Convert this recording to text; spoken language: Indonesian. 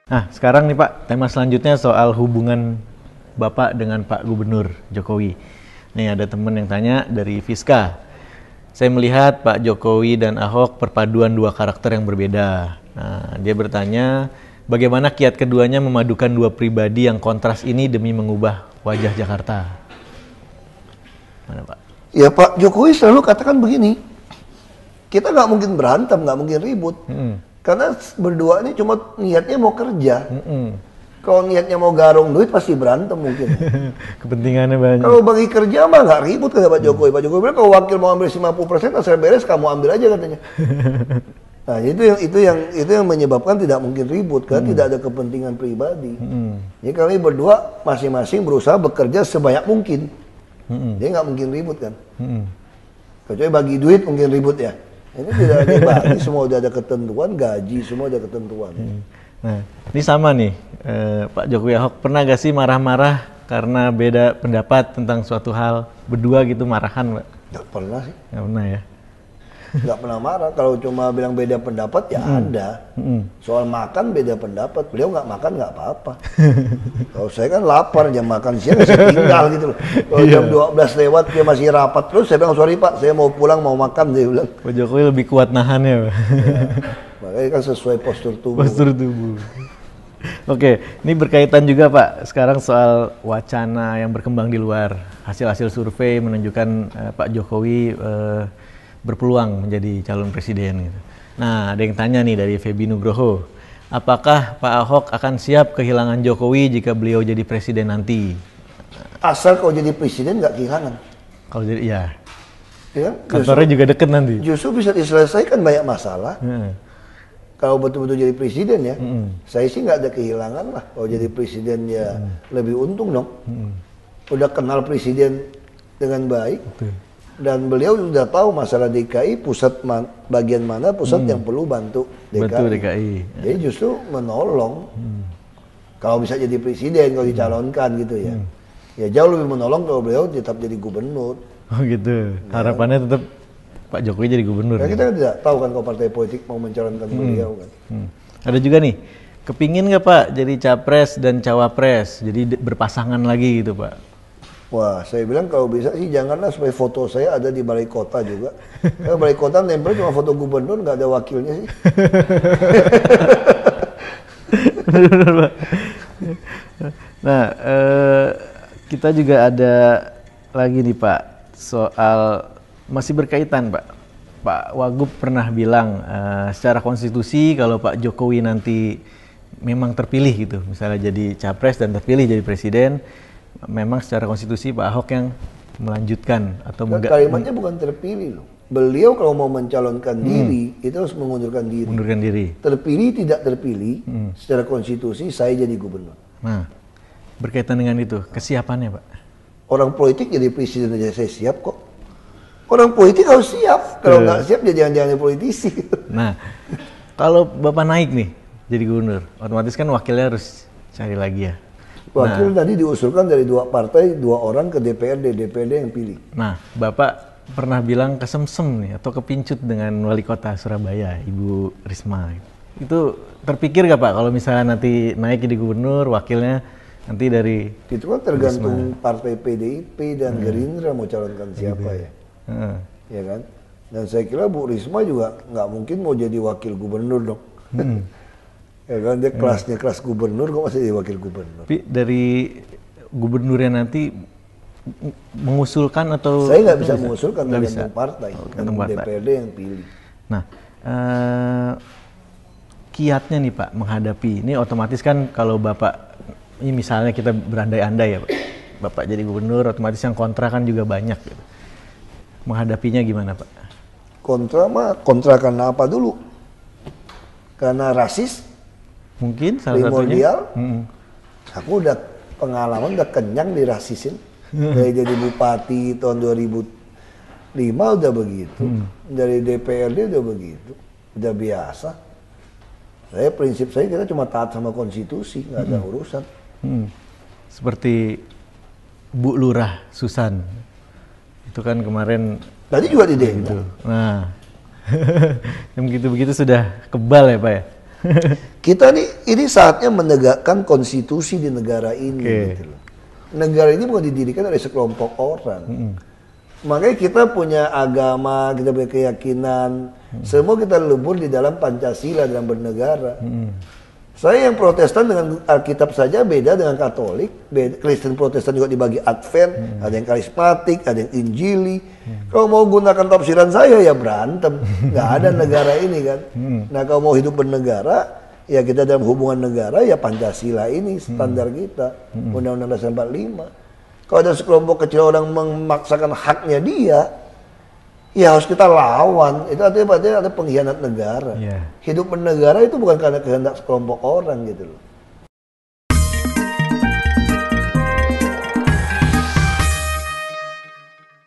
Nah, sekarang nih Pak, tema selanjutnya soal hubungan Bapak dengan Pak Gubernur Jokowi. Nih ada temen yang tanya dari Fiska. Saya melihat Pak Jokowi dan Ahok perpaduan dua karakter yang berbeda. Nah, dia bertanya, bagaimana kiat keduanya memadukan dua pribadi yang kontras ini demi mengubah wajah Jakarta? Mana Pak? Ya Pak Jokowi selalu katakan begini, kita nggak mungkin berantem, nggak mungkin ribut. Karena berdua ini cuma niatnya mau kerja. Kalau niatnya mau garong duit pasti berantem mungkin. Kepentingannya banyak. Kalau bagi kerja mah nggak ribut kata Pak Jokowi. Pak Jokowi bilang kalau wakil mau ambil 50%, asal beres kamu ambil aja katanya. Nah itu yang menyebabkan tidak mungkin ribut kan, tidak ada kepentingan pribadi. Jadi kami berdua masing-masing berusaha bekerja sebanyak mungkin. Dia nggak mungkin ribut kan. Kecuali bagi duit mungkin ribut ya. Ini tidak ada bagi, semua udah ada ketentuan, gaji semua ada ketentuan. Nah, ini sama nih, Pak Jokowi Ahok pernah gak sih marah-marah karena beda pendapat tentang suatu hal, berdua gitu marahan Pak? Nggak pernah sih. Nggak pernah ya? Nggak pernah marah, kalau cuma bilang beda pendapat ya ada. Soal makan beda pendapat, beliau nggak makan nggak apa-apa. Kalau saya kan lapar, jam makan siang saya tinggal gitu loh. Kalau jam 12 lewat dia masih rapat terus, saya bilang sorry Pak, saya mau pulang mau makan, dia bilang. Pak Jokowi lebih kuat nahannya Pak. Ya, makanya kan sesuai postur tubuh. Postur tubuh. Oke, ini berkaitan juga Pak, sekarang soal wacana yang berkembang di luar. Hasil-hasil survei menunjukkan Pak Jokowi berpeluang menjadi calon presiden gitu. Nah, ada yang tanya nih dari Febi Nugroho, apakah Pak Ahok akan siap kehilangan Jokowi jika beliau jadi presiden nanti? Asal kalau jadi presiden nggak kehilangan. Kalau jadi ya, Ya, kantornya juga deket nanti. Justru bisa diselesaikan banyak masalah. Kalau betul-betul jadi presiden ya, saya sih nggak ada kehilangan lah. Kalau jadi presiden ya lebih untung dong. Udah kenal presiden dengan baik. Betul. Dan beliau sudah tahu masalah DKI, bagian mana pusat yang perlu bantu DKI. Betul DKI. Jadi justru menolong. Kalau bisa jadi presiden, kalau dicalonkan gitu ya. Ya jauh lebih menolong kalau beliau tetap jadi gubernur. Oh gitu. Harapannya tetap Pak Jokowi jadi gubernur. Ya, kita kan tidak tahu kan kalau partai politik mau mencalonkan beliau kan. Ada juga nih, kepingin nggak Pak jadi capres dan cawapres, jadi berpasangan lagi gitu Pak? Wah, saya bilang kalau bisa sih janganlah supaya foto saya ada di balai kota juga. Karena balai kota nempel cuma foto gubernur, nggak ada wakilnya sih. Benar, Pak. Nah, kita juga ada lagi nih Pak, soal masih berkaitan Pak. Pak Wagub pernah bilang secara konstitusi kalau Pak Jokowi nanti memang terpilih gitu, misalnya jadi capres dan terpilih jadi presiden, memang secara konstitusi Pak Ahok yang melanjutkan atau kalimatnya bukan terpilih loh. Beliau kalau mau mencalonkan diri itu harus mengundurkan diri. Mengundurkan diri. Terpilih tidak terpilih secara konstitusi saya jadi gubernur. Nah, berkaitan dengan itu kesiapannya Pak. Orang politik jadi presiden aja saya siap kok. Orang politik harus siap. Kalau nggak siap ya jangan-jangan politisi. Nah, kalau Bapak naik nih jadi gubernur, otomatis kan wakilnya harus cari lagi ya. Wakil tadi diusulkan dari dua partai, dua orang ke DPRD yang pilih. Nah, Bapak pernah bilang kesemsem nih atau kepincut dengan wali kota Surabaya, Ibu Risma. Itu terpikir gak Pak kalau misalnya nanti naik jadi gubernur, wakilnya nanti dari itu kan tergantung Risma. Partai PDIP dan Gerindra mau calonkan siapa ya. Ya kan? Dan saya kira Bu Risma juga nggak mungkin mau jadi wakil gubernur dong. Ya kan dia kelasnya kelas gubernur kok masih jadi wakil gubernur. Tapi dari gubernurnya nanti mengusulkan atau saya nggak bisa mengusulkan tergantung partai, DPRD yang pilih. Nah, kiatnya nih Pak menghadapi ini otomatis kan kalau Bapak ini misalnya kita berandai-andai ya Pak, Bapak jadi gubernur otomatis yang kontra kan juga banyak gitu. Menghadapinya gimana Pak? Kontra karena apa dulu? Karena rasis? Mungkin salah satunya. Aku udah pengalaman, udah kenyang dirasisin. Dari jadi bupati tahun 2005 udah begitu. Dari DPRD udah begitu. Udah biasa. Prinsip saya kita cuma taat sama konstitusi, nggak ada urusan. Seperti Bu Lurah Susan. Itu kan kemarin. Tadi juga di demo. Gitu. Nah, yang begitu-begitu sudah kebal ya Pak ya? Kita ini saatnya menegakkan konstitusi di negara ini. Gitu loh. Negara ini bukan didirikan oleh sekelompok orang. Makanya kita punya agama, kita punya keyakinan, semua kita lebur di dalam Pancasila dalam bernegara. Saya yang Protestan dengan Alkitab saja beda dengan Katolik. Kristen Protestan juga dibagi Advent, ada yang karismatik, ada yang Injili. Kalau mau gunakan tafsiran saya ya berantem, nggak ada negara ini kan. Nah kalau mau hidup bernegara, ya kita dalam hubungan negara ya Pancasila ini standar kita, Undang-Undang Dasar 45. Kalau ada sekelompok kecil orang memaksakan haknya dia, ya harus kita lawan. Itu artinya ada pengkhianat negara. Hidup bernegara itu bukan karena kehendak sekelompok orang gitu loh.